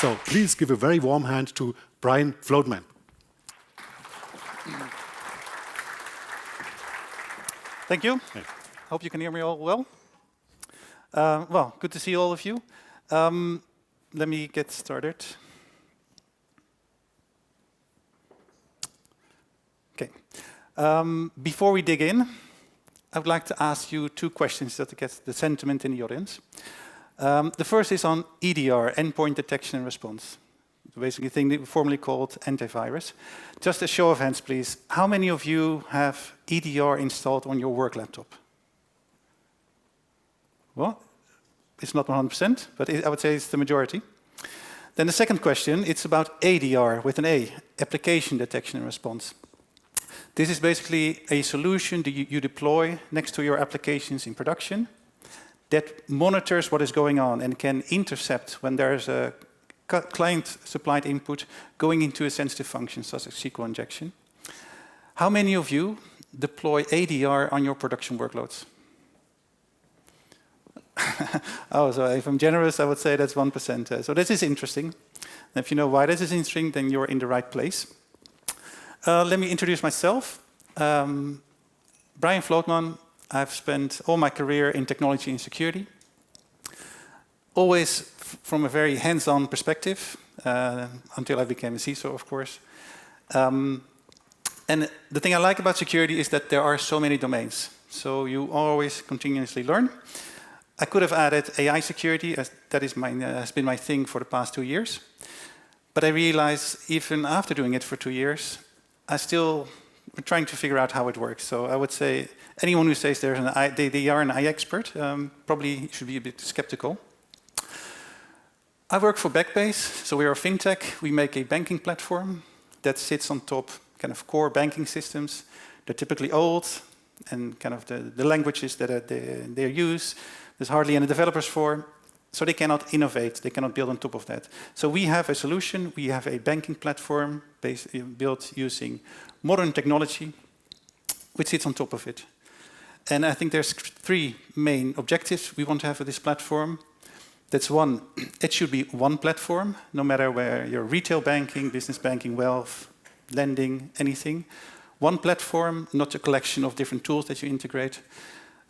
So please give a very warm hand to Brian Vlootman. Thank you. Hey. Hope you can hear me all well. Well, good to see all of you. Let me get started. Okay. Before we dig in, I would like to ask you two questions that get the sentiment in the audience. The first is on EDR, endpoint detection and response. Basically, a thing formerly called antivirus. Just a show of hands, please. How many of you have EDR installed on your work laptop? Well, it's not 100%, but I would say it's the majority. Then the second question, it's about ADR with an A, application detection and response. This is basically a solution that you deploy next to your applications in production that monitors what is going on and can intercept when there is a client-supplied input going into a sensitive function, such as SQL injection. How many of you deploy ADR on your production workloads? Oh, so if I'm generous, I would say that's 1%. So this is interesting. And if you know why this is interesting, then you're in the right place. Let me introduce myself. Brian Vlootman. I've spent all my career in technology and security, always from a very hands-on perspective, until I became a CISO, of course. And the thing I like about security is that there are so many domains. So you always continuously learn. I could have added AI security, as that is has been my thing for the past 2 years. But I realized even after doing it for 2 years, I'm trying to figure out how it works. So I would say anyone who says they are an AI expert probably should be a bit skeptical. I work for Backbase, so we are a fintech. We make a banking platform that sits on top kind of core banking systems. They're typically old, and kind of the languages that they use, there's hardly any developers for, so they cannot innovate, they cannot build on top of that. So we have a solution, we have a banking platform built using modern technology, which sits on top of it. And I think there's 3 main objectives we want to have with this platform. That's one, it should be one platform, no matter where you're retail banking, business banking, wealth, lending, anything. One platform, not a collection of different tools that you integrate.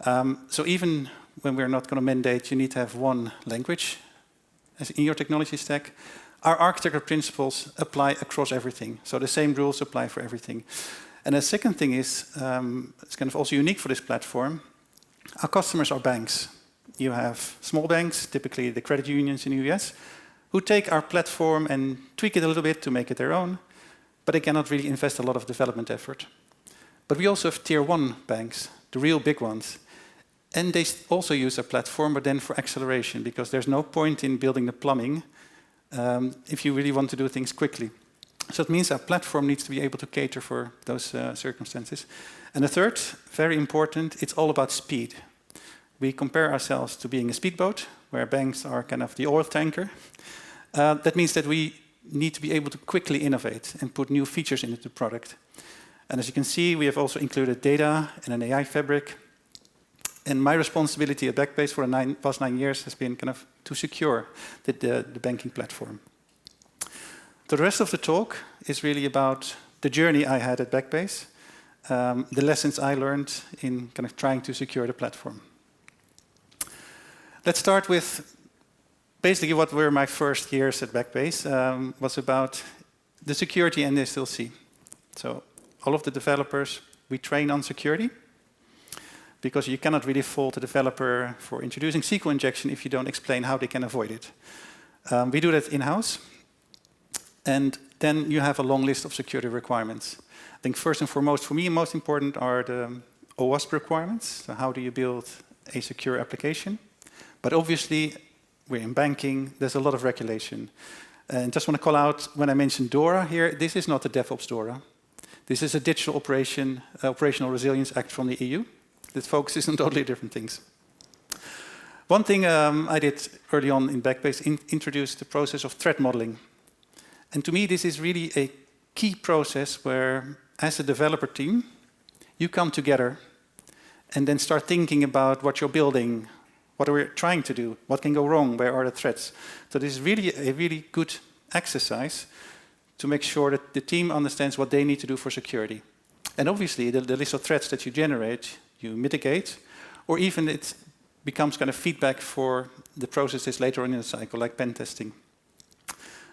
So even when we're not going to mandate, you need to have one language as in your technology stack. Our architecture principles apply across everything. So the same rules apply for everything. And the second thing is, it's kind of also unique for this platform. Our customers are banks. You have small banks, typically the credit unions in the US, who take our platform and tweak it a little bit to make it their own, but they cannot really invest a lot of development effort. But we also have tier 1 banks, the real big ones. And they also use our platform, but then for acceleration, because there's no point in building the plumbing if you really want to do things quickly. So it means our platform needs to be able to cater for those circumstances. And the third, very important, it's all about speed. We compare ourselves to being a speedboat, where banks are kind of the oil tanker. That means that we need to be able to quickly innovate and put new features into the product. And as you can see, we have also included data and an AI fabric. And my responsibility at Backbase for the past 9 years has been kind of to secure the banking platform. So the rest of the talk is really about the journey I had at Backbase, the lessons I learned in kind of trying to secure the platform. Let's start with basically what were my first years at Backbase, was about the security and the SDLC. So all of the developers, we train on security, because you cannot really fault a developer for introducing SQL injection if you don't explain how they can avoid it. We do that in-house. And then you have a long list of security requirements. I think first and foremost, for me, most important are the OWASP requirements. So how do you build a secure application? But obviously, we're in banking, there's a lot of regulation. And just want to call out, when I mentioned DORA here, this is not the DevOps DORA. This is a Digital Operational Resilience Act from the EU. That focuses on totally different things. One thing I did early on in Backbase, introduced the process of threat modeling. And to me, this is really a key process where, as a developer team, you come together and then start thinking about what you're building, what are we trying to do? What can go wrong? Where are the threats? So this is really a really good exercise to make sure that the team understands what they need to do for security. And obviously, the list of threats that you generate, you mitigate, or even it becomes kind of feedback for the processes later on in the cycle, like pen testing.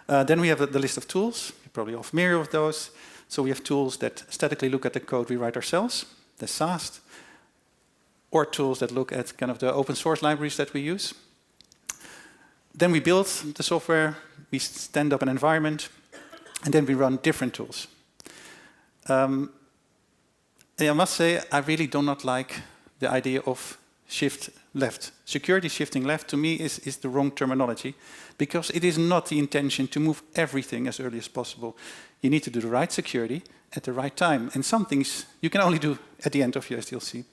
Then we have the list of tools. You're probably all familiar with those. So we have tools that statically look at the code we write ourselves, the SaaS, or tools that look at kind of the open source libraries that we use. Then we build the software, we stand up an environment, and then we run different tools. I must say, I really do not like the idea of shift left. Security shifting left, to me, is the wrong terminology, because it is not the intention to move everything as early as possible. You need to do the right security at the right time. And some things you can only do at the end of your SDLC.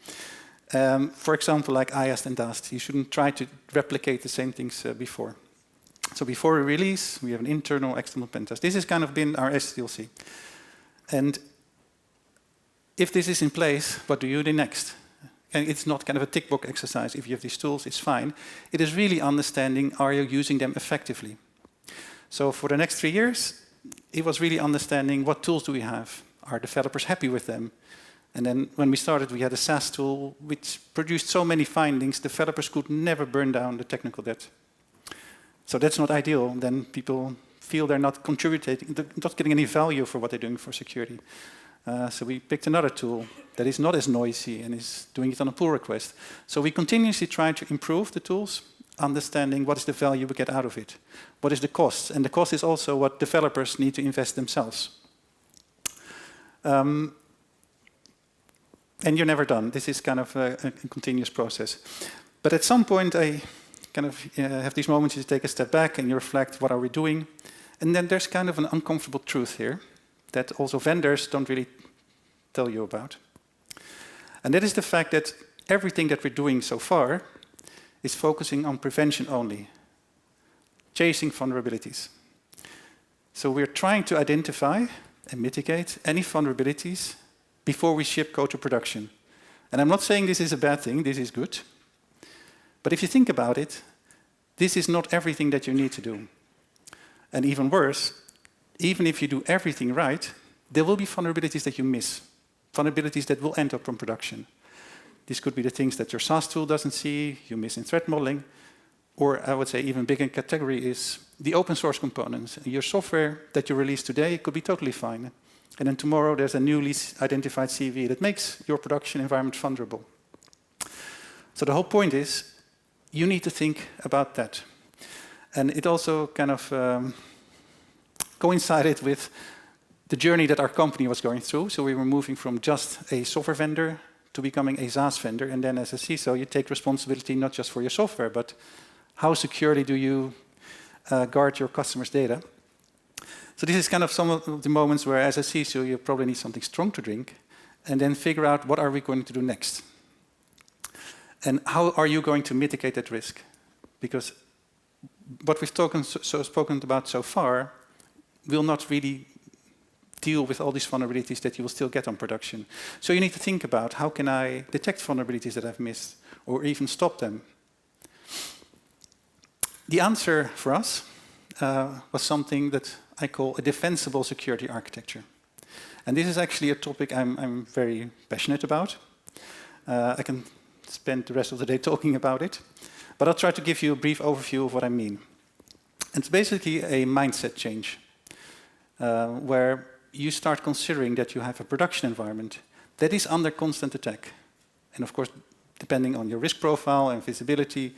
For example, like IAST and DAST. You shouldn't try to replicate the same things before. So before we release, we have an internal, external pen test. This has kind of been our SDLC. And if this is in place, what do you do next? And it's not kind of a tick box exercise. If you have these tools, it's fine. It is really understanding, are you using them effectively? So for the next 3 years, it was really understanding what tools do we have? Are developers happy with them? And then when we started, we had a SaaS tool which produced so many findings, developers could never burn down the technical debt. So that's not ideal. Then people feel they're not contributing, not getting any value for what they're doing for security. So we picked another tool that is not as noisy and is doing it on a pull request. So we continuously try to improve the tools, understanding what is the value we get out of it. What is the cost? And the cost is also what developers need to invest themselves. And you're never done. This is kind of a continuous process. But at some point, I kind of have these moments you take a step back and you reflect, what are we doing? And then there's kind of an uncomfortable truth here that also vendors don't really tell you about. And that is the fact that everything that we're doing so far is focusing on prevention only, chasing vulnerabilities. So we're trying to identify and mitigate any vulnerabilities before we ship code to production. And I'm not saying this is a bad thing, this is good. But if you think about it, this is not everything that you need to do. And even worse, even if you do everything right, there will be vulnerabilities that you miss, vulnerabilities that will end up from production. These could be the things that your SaaS tool doesn't see, you miss in threat modeling, or I would say even bigger category is the open source components. Your software that you release today could be totally fine. And then tomorrow there's a newly identified CV that makes your production environment vulnerable. So the whole point is, you need to think about that. And it also kind of coincided with the journey that our company was going through. So we were moving from just a software vendor to becoming a SaaS vendor. And then as a CISO, you take responsibility not just for your software, but how securely do you guard your customers' data? So this is kind of some of the moments where, as a CISO, you probably need something strong to drink, and then figure out what are we going to do next. And how are you going to mitigate that risk? Because what we've spoken about so far will not really deal with all these vulnerabilities that you will still get on production. So you need to think about, how can I detect vulnerabilities that I've missed, or even stop them? The answer for us was something that I call a defensible security architecture. And this is actually a topic I'm very passionate about. I can spend the rest of the day talking about it, but I'll try to give you a brief overview of what I mean. It's basically a mindset change, where you start considering that you have a production environment that is under constant attack. And of course, depending on your risk profile and visibility,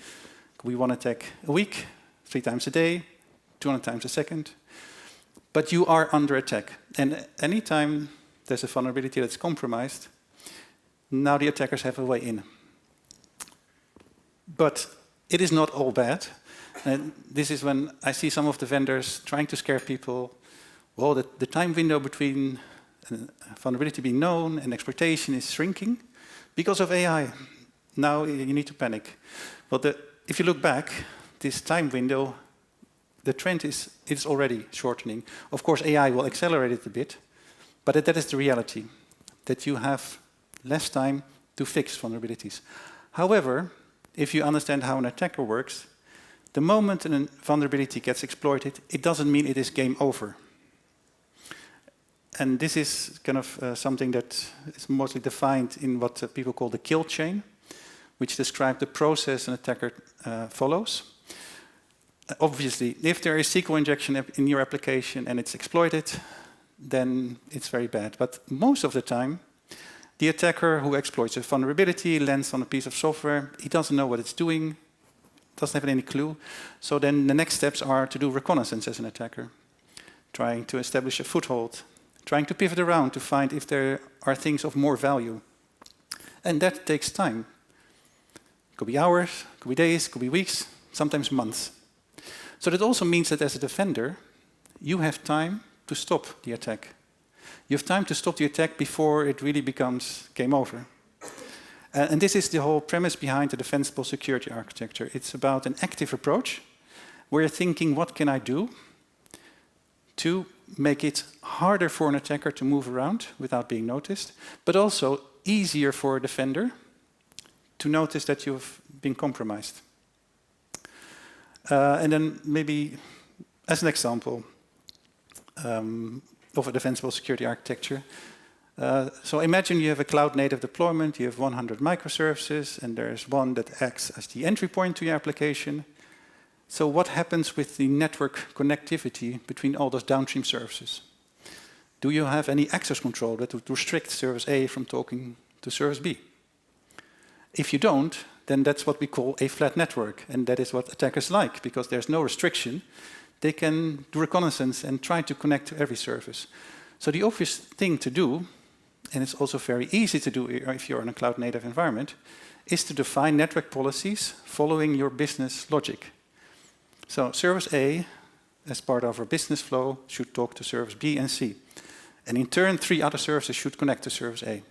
we want to attack a week, 3 times a day, 200 times a second. But you are under attack. And anytime there's a vulnerability that's compromised, now the attackers have a way in. But it is not all bad. And this is when I see some of the vendors trying to scare people. Well, the time window between vulnerability being known and exploitation is shrinking because of AI. Now you need to panic. Well, if you look back, this time window, the trend is already shortening. Of course, AI will accelerate it a bit, but that is the reality, that you have less time to fix vulnerabilities. However, if you understand how an attacker works, the moment a vulnerability gets exploited, it doesn't mean it is game over. And this is kind of something that is mostly defined in what people call the kill chain, which describes the process an attacker follows. Obviously, if there is SQL injection in your application and it's exploited, then it's very bad. But most of the time, the attacker who exploits a vulnerability lands on a piece of software. He doesn't know what it's doing, doesn't have any clue. So then the next steps are to do reconnaissance as an attacker, trying to establish a foothold, trying to pivot around to find if there are things of more value. And that takes time. It could be hours, it could be days, it could be weeks, sometimes months. So that also means that as a defender, you have time to stop the attack. You have time to stop the attack before it really becomes game over. And this is the whole premise behind the defensible security architecture. It's about an active approach where you're thinking, what can I do to make it harder for an attacker to move around without being noticed, but also easier for a defender to notice that you've been compromised. And then maybe as an example of a defensible security architecture. So imagine you have a cloud-native deployment, you have 100 microservices, and there's one that acts as the entry point to your application. So what happens with the network connectivity between all those downstream services? Do you have any access control that would restrict service A from talking to service B? If you don't, then that's what we call a flat network, and that is what attackers like, because there's no restriction. They can do reconnaissance and try to connect to every service. So the obvious thing to do, and it's also very easy to do if you're in a cloud-native environment, is to define network policies following your business logic. So service A, as part of our business flow, should talk to service B and C. And in turn, 3 other services should connect to service A.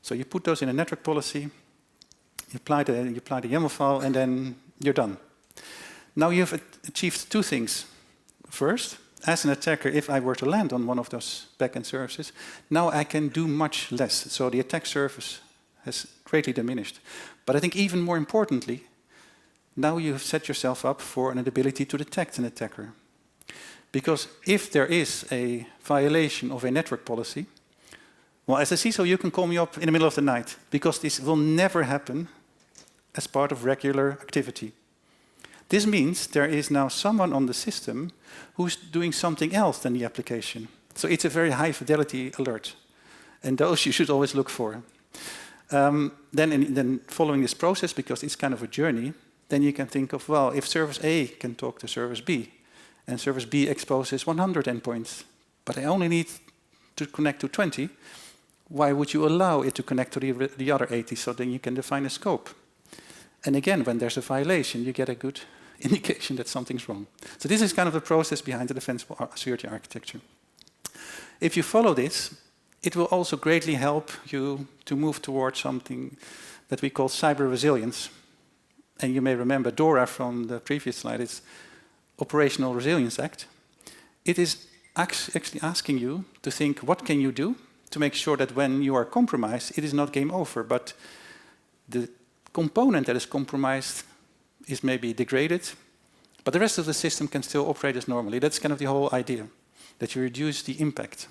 So you put those in a network policy, you apply the YAML file, and then you're done. Now you've achieved 2 things. First, as an attacker, if I were to land on one of those backend services, now I can do much less. So the attack surface has greatly diminished. But I think even more importantly, now you have set yourself up for an ability to detect an attacker. Because if there is a violation of a network policy, well, as a CISO, you can call me up in the middle of the night, because this will never happen as part of regular activity. This means there is now someone on the system who's doing something else than the application. So it's a very high fidelity alert. And those you should always look for. Then following this process, because it's kind of a journey, then you can think of, well, if service A can talk to service B, and service B exposes 100 endpoints, but I only need to connect to 20, why would you allow it to connect to the other 80? So then you can define a scope. And again, when there's a violation, you get a good indication that something's wrong. So this is kind of the process behind the defensible security architecture. If you follow this, it will also greatly help you to move towards something that we call cyber resilience. And you may remember DORA from the previous slide. It's Operational Resilience Act. It is actually asking you to think, what can you do to make sure that when you are compromised, it is not game over, but the component that is compromised is maybe degraded, but the rest of the system can still operate as normally. That's kind of the whole idea, that you reduce the impact.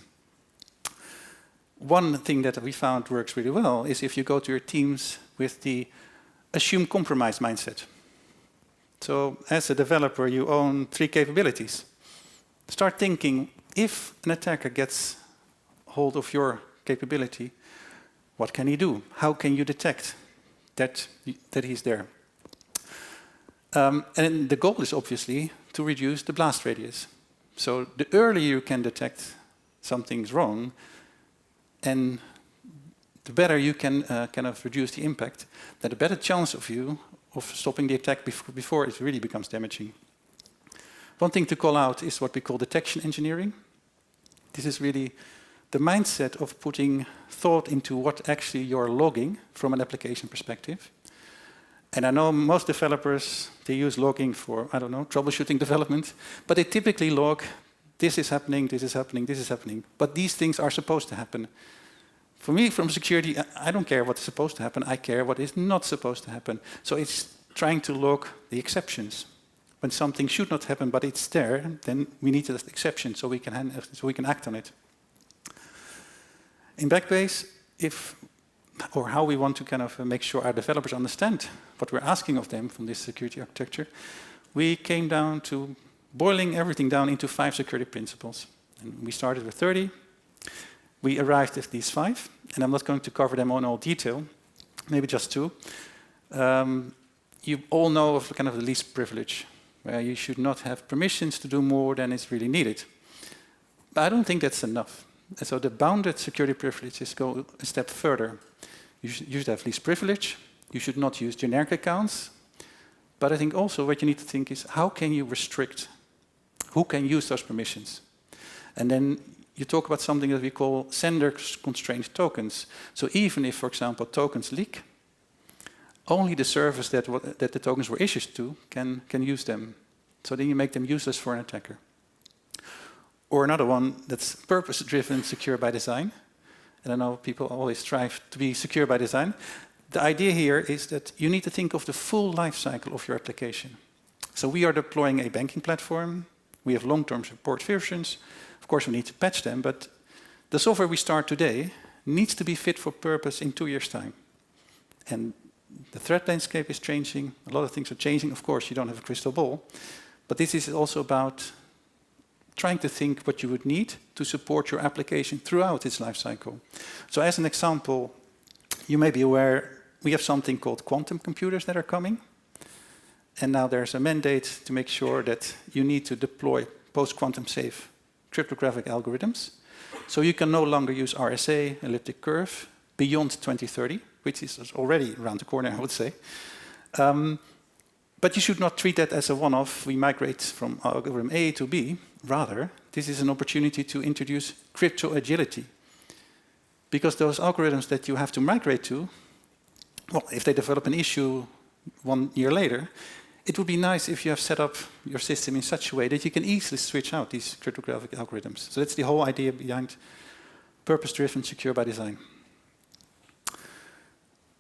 One thing that we found works really well is if you go to your teams with the assume compromise mindset. So as a developer, you own 3 capabilities. Start thinking, if an attacker gets hold of your capability, what can he do? How can you detect that he's there? And the goal is obviously to reduce the blast radius. So the earlier you can detect something's wrong, and the better you can kind of reduce the impact, then the better chance of you of stopping the attack before it really becomes damaging. One thing to call out is what we call detection engineering. This is really the mindset of putting thought into what actually you're logging from an application perspective. And I know most developers, they use logging for, I don't know, troubleshooting development, but they typically log, this is happening, this is happening, this is happening. But these things are supposed to happen. For me, from security, I don't care what is supposed to happen, I care what is not supposed to happen. So it's trying to log the exceptions. When something should not happen, but it's there, then we need that exception so we can act on it. In Backbase, how we want to kind of make sure our developers understand what we're asking of them from this security architecture, we came down to boiling everything down into 5 security principles. And we started with 30. We arrived at these 5, and I'm not going to cover them in all detail, maybe just 2. You all know of kind of the least privilege, where you should not have permissions to do more than is really needed. But I don't think that's enough. And so the bounded security privileges go a step further. You should have least privilege. You should not use generic accounts. But I think also what you need to think is, how can you restrict? Who can use those permissions? And then you talk about something that we call sender-constrained tokens. So even if, for example, tokens leak, only the service that the tokens were issued to can use them. So then you make them useless for an attacker. Or another one that's purpose-driven, secure by design. And I know people always strive to be secure by design. The idea here is that you need to think of the full life cycle of your application. So we are deploying a banking platform. We have long-term support versions. Of course, we need to patch them, but the software we start today needs to be fit for purpose in 2 years' time. And the threat landscape is changing. A lot of things are changing. Of course, you don't have a crystal ball. But this is also about trying to think what you would need to support your application throughout its life cycle. So as an example, you may be aware we have something called quantum computers that are coming. And now there's a mandate to make sure that you need to deploy post-quantum safe cryptographic algorithms. So you can no longer use RSA, elliptic curve, beyond 2030, which is already around the corner, I would say. But you should not treat that as a one-off. We migrate from algorithm A to B. Rather, this is an opportunity to introduce crypto agility. Because those algorithms that you have to migrate to, well, if they develop an issue 1 year later, it would be nice if you have set up your system in such a way that you can easily switch out these cryptographic algorithms. So that's the whole idea behind purpose-driven, secure by design.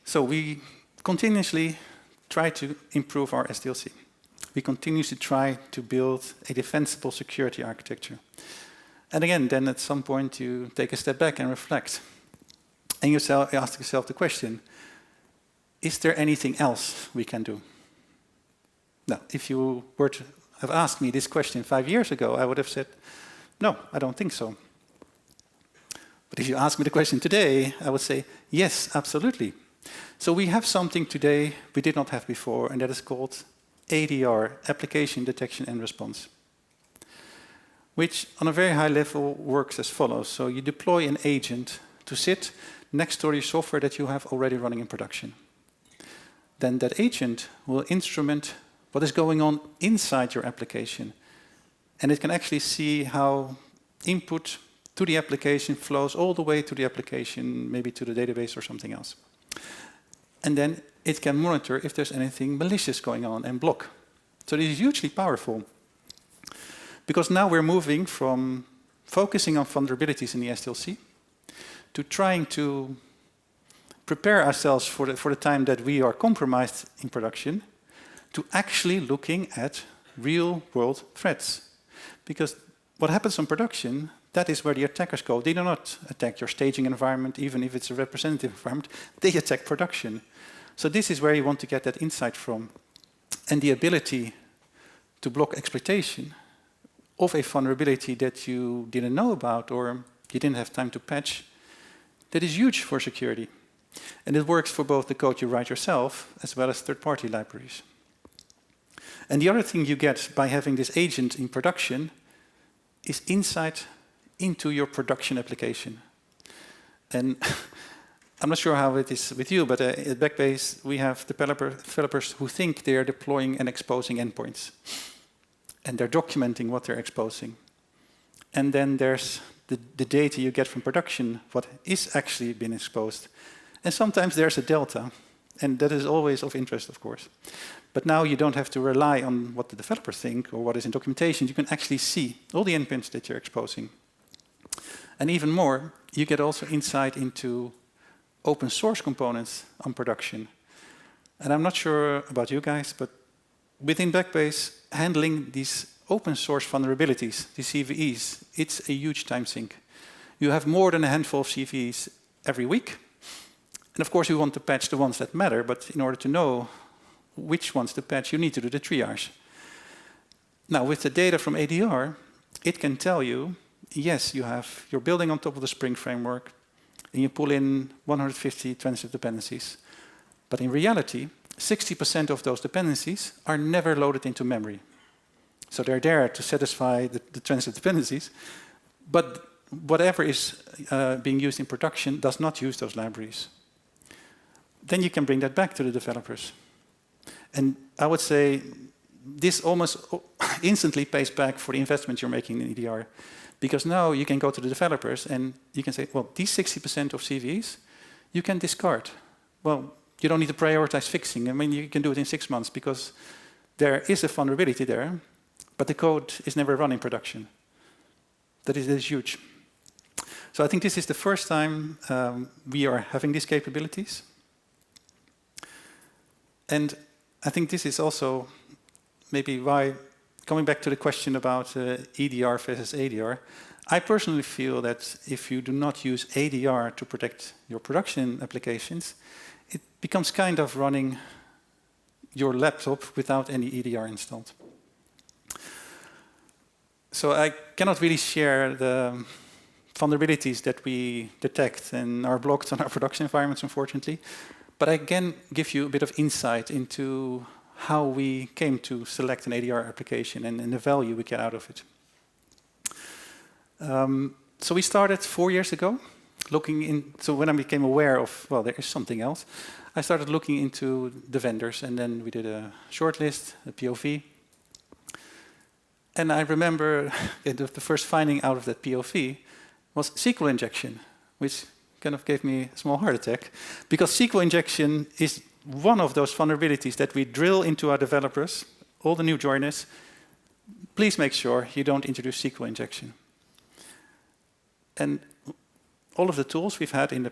So we continuously try to improve our SDLC. We continuously try to build a defensible security architecture. And again, then at some point you take a step back and reflect. And you ask yourself the question, is there anything else we can do? Now, if you were to have asked me this question 5 years ago, I would have said, no, I don't think so. But if you ask me the question today, I would say, yes, absolutely. So we have something today we did not have before, and that is called ADR, Application Detection and Response, which on a very high level works as follows. So you deploy an agent to sit next to your software that you have already running in production. Then that agent will instrument what is going on inside your application. And it can actually see how input to the application flows all the way to the application, maybe to the database or something else. And then it can monitor if there's anything malicious going on and block. So this is hugely powerful. Because now we're moving from focusing on vulnerabilities in the SDLC to trying to prepare ourselves for the time that we are compromised in production, to actually looking at real-world threats. Because what happens in production, that is where the attackers go. They do not attack your staging environment, even if it's a representative environment. They attack production. So this is where you want to get that insight from. And the ability to block exploitation of a vulnerability that you didn't know about or you didn't have time to patch, that is huge for security. And it works for both the code you write yourself as well as third-party libraries. And the other thing you get by having this agent in production is insight into your production application. And I'm not sure how it is with you, but at Backbase, we have developers who think they are deploying and exposing endpoints. And they're documenting what they're exposing. And then there's the data you get from production, what is actually been exposed. And sometimes there's a delta, and that is always of interest, of course. But now you don't have to rely on what the developers think or what is in documentation. You can actually see all the endpoints that you're exposing. And even more, you get also insight into open source components on production. And I'm not sure about you guys, but within Backbase, handling these open source vulnerabilities, these CVEs, it's a huge time sink. You have more than a handful of CVEs every week. And of course, you want to patch the ones that matter, but in order to know which ones to patch, you need to do the triage. Now, with the data from ADR, it can tell you, yes, you're building on top of the Spring framework, and you pull in 150 transitive dependencies. But in reality, 60% of those dependencies are never loaded into memory. So they're there to satisfy the transitive dependencies, but whatever is being used in production does not use those libraries. Then you can bring that back to the developers. And I would say this almost instantly pays back for the investment you're making in EDR. Because now you can go to the developers and you can say, well, these 60% of CVEs, you can discard. Well, you don't need to prioritize fixing. I mean, you can do it in 6 months because there is a vulnerability there, but the code is never run in production. That is huge. So I think this is the first time we are having these capabilities. And I think this is also maybe why, coming back to the question about EDR versus ADR, I personally feel that if you do not use ADR to protect your production applications, it becomes kind of running your laptop without any EDR installed. So I cannot really share the vulnerabilities that we detect and are blocked on our production environments, unfortunately. But I can give you a bit of insight into how we came to select an ADR application and the value we get out of it. So we started 4 years ago, so when I became aware of, well, there is something else, I started looking into the vendors, and then we did a shortlist, a POV. And I remember the first finding out of that POV was SQL injection, which kind of gave me a small heart attack, because SQL injection is one of those vulnerabilities that we drill into our developers, all the new joiners. Please make sure you don't introduce SQL injection. And all of the tools we've had in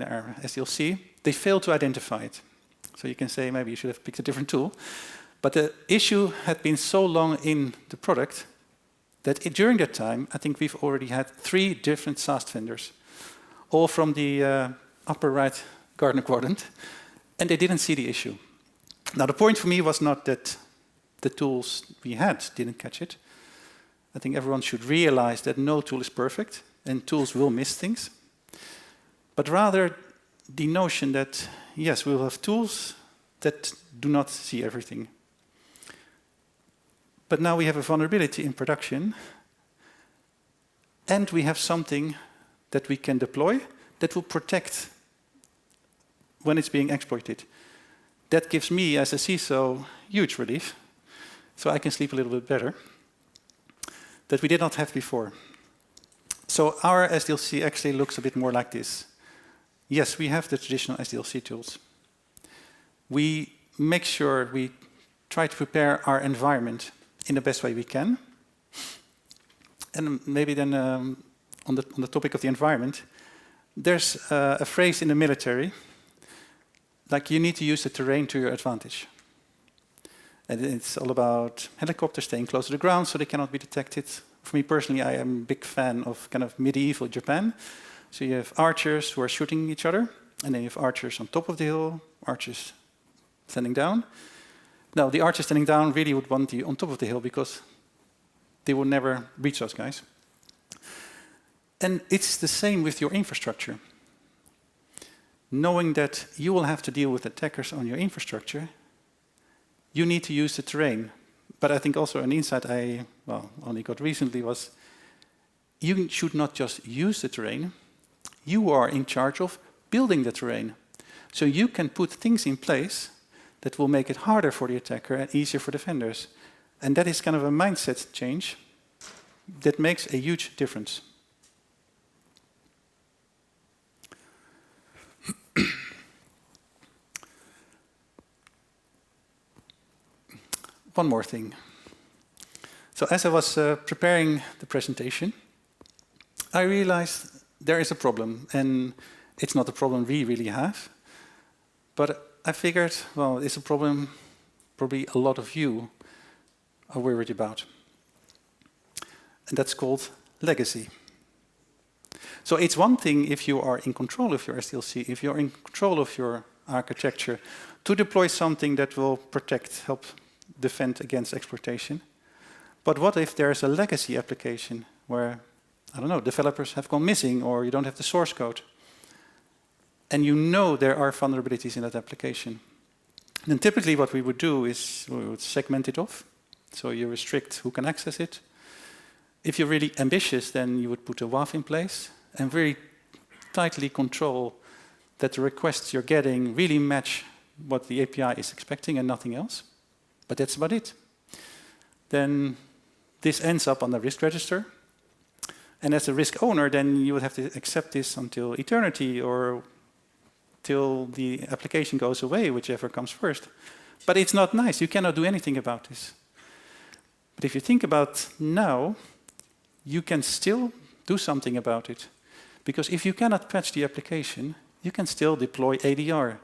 our SDLC, they fail to identify it. So you can say maybe you should have picked a different tool. But the issue had been so long in the product that during that time, I think we've already had 3 different SaaS vendors, all from the upper right Gartner quadrant, and they didn't see the issue. Now, the point for me was not that the tools we had didn't catch it. I think everyone should realize that no tool is perfect, and tools will miss things. But rather, the notion that, yes, we will have tools that do not see everything. But now we have a vulnerability in production, and we have something that we can deploy that will protect when it's being exploited. That gives me, as a CISO, huge relief, so I can sleep a little bit better, that we did not have before. So our SDLC actually looks a bit more like this. Yes, we have the traditional SDLC tools. We make sure we try to prepare our environment in the best way we can. And maybe then on the topic of the environment, there's a phrase in the military, like you need to use the terrain to your advantage. And it's all about helicopters staying close to the ground so they cannot be detected. For me personally, I am a big fan of kind of medieval Japan. So you have archers who are shooting each other, and then you have archers on top of the hill, archers standing down. Now, the archers standing down really would want you on top of the hill because they would never reach those guys. And it's the same with your infrastructure. Knowing that you will have to deal with attackers on your infrastructure, you need to use the terrain. But I think also an insight I only got recently was you should not just use the terrain, you are in charge of building the terrain. So you can put things in place that will make it harder for the attacker and easier for defenders. And that is kind of a mindset change that makes a huge difference. One more thing. So as I was preparing the presentation, I realized there is a problem, and it's not a problem we really have, but I figured, well, it's a problem probably a lot of you are worried about. And that's called legacy. So it's one thing if you are in control of your SDLC, if you're in control of your architecture, to deploy something that will protect, help defend against exploitation. But what if there's a legacy application where, I don't know, developers have gone missing or you don't have the source code? And you know there are vulnerabilities in that application. Then typically what we would do is we would segment it off. So you restrict who can access it. If you're really ambitious, then you would put a WAF in place and very tightly control that the requests you're getting really match what the API is expecting and nothing else. But that's about it. Then this ends up on the risk register. And as a risk owner, then you would have to accept this until eternity or till the application goes away, whichever comes first. But it's not nice. You cannot do anything about this. But if you think about now, you can still do something about it. Because if you cannot patch the application, you can still deploy ADR.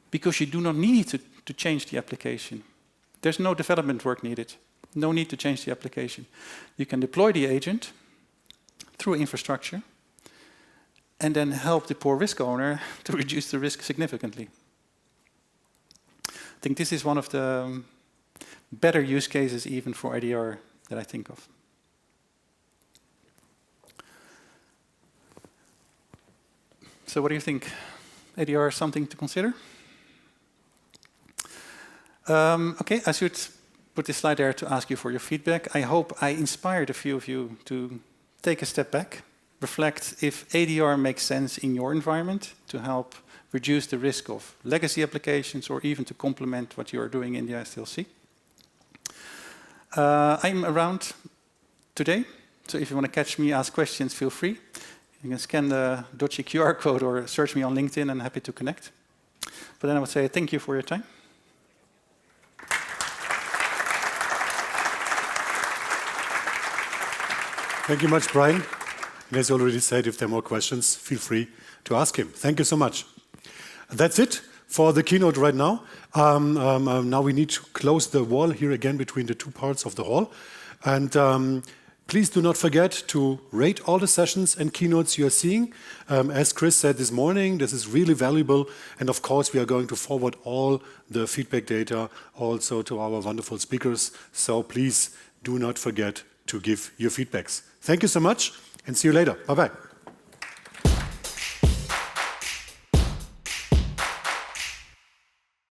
Because you do not need to change the application. There's no development work needed. No need to change the application. You can deploy the agent through infrastructure and then help the poor risk owner to reduce the risk significantly. I think this is one of the better use cases even for ADR that I think of. So what do you think? ADR is something to consider? Okay, I should put this slide there to ask you for your feedback. I hope I inspired a few of you to take a step back, reflect if ADR makes sense in your environment to help reduce the risk of legacy applications or even to complement what you are doing in the SDLC. I'm around today, so if you want to catch me, ask questions, feel free. You can scan the dodgy QR code or search me on LinkedIn, and I'm happy to connect. But then I would say thank you for your time. Thank you much, Brian. And as you already said, if there are more questions, feel free to ask him. Thank you so much. That's it for the keynote right now. Now we need to close the wall here again between the two parts of the hall. And please do not forget to rate all the sessions and keynotes you are seeing. As Chris said this morning, this is really valuable. And of course, we are going to forward all the feedback data also to our wonderful speakers. So please do not forget to give your feedbacks. Thank you so much and see you later. Bye-bye.